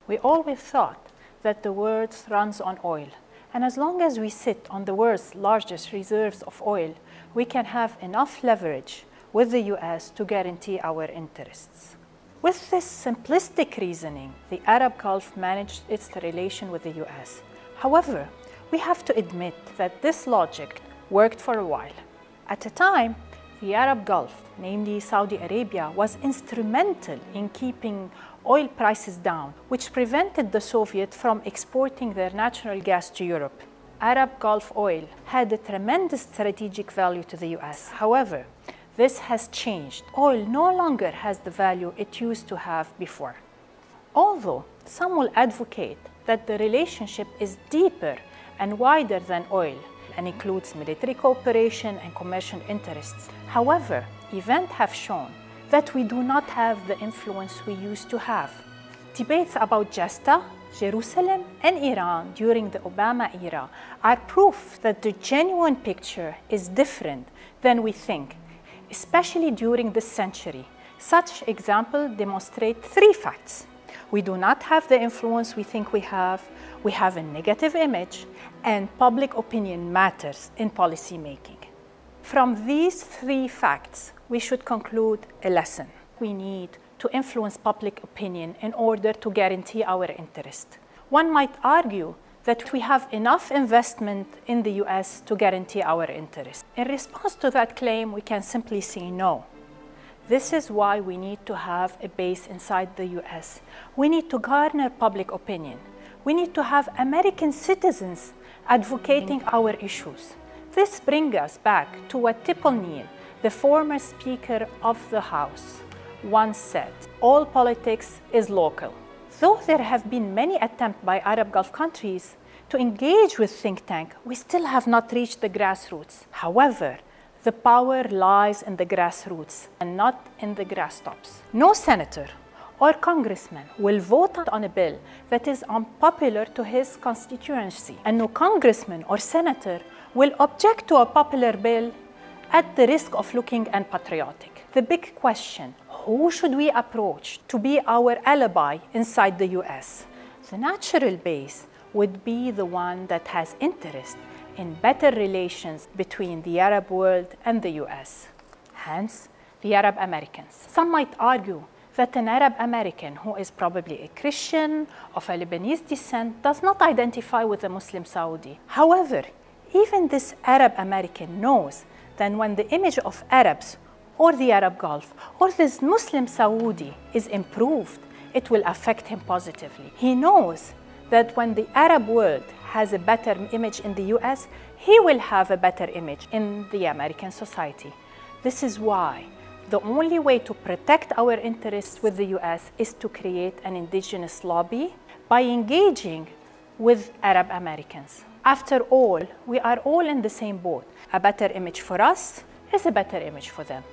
We always thought that the world runs on oil, and as long as we sit on the world's largest reserves of oil, we can have enough leverage with the US to guarantee our interests. With this simplistic reasoning, the Arab Gulf managed its relation with the US. However, we have to admit that this logic worked for a while. At a time, the Arab Gulf, namely Saudi Arabia, was instrumental in keeping oil prices down, which prevented the Soviets from exporting their natural gas to Europe. Arab Gulf oil had a tremendous strategic value to the US. However, this has changed. Oil no longer has the value it used to have before. Although some will advocate that the relationship is deeper and wider than oil and includes military cooperation and commercial interests. However, events have shown that we do not have the influence we used to have. Debates about JASTA, Jerusalem, and Iran during the Obama era are proof that the genuine picture is different than we think, especially during this century. Such examples demonstrate three facts. We do not have the influence we think we have a negative image, and public opinion matters in policy making. From these three facts, we should conclude a lesson. We need to influence public opinion in order to guarantee our interest. One might argue that we have enough investment in the US to guarantee our interest. In response to that claim, we can simply say no. This is why we need to have a base inside the US. We need to garner public opinion. We need to have American citizens advocating our issues. This brings us back to what Tip O'Neill, the former Speaker of the House, once said: all politics is local. Though there have been many attempts by Arab Gulf countries to engage with think tank, we still have not reached the grassroots. However, the power lies in the grassroots and not in the grass tops. No senator or congressman will vote on a bill that is unpopular to his constituency, and no congressman or senator will object to a popular bill at the risk of looking unpatriotic. The big question: who should we approach to be our alibi inside the US? The natural base would be the one that has interest in better relations between the Arab world and the US, hence the Arab Americans. Some might argue that an Arab American who is probably a Christian of a Lebanese descent does not identify with a Muslim Saudi. However, even this Arab American knows that when the image of Arabs or the Arab Gulf or this Muslim Saudi is improved, it will affect him positively. He knows that when the Arab world has a better image in the US, he will have a better image in the American society. This is why the only way to protect our interests with the US is to create an indigenous lobby by engaging with Arab Americans. After all, we are all in the same boat. A better image for us is a better image for them.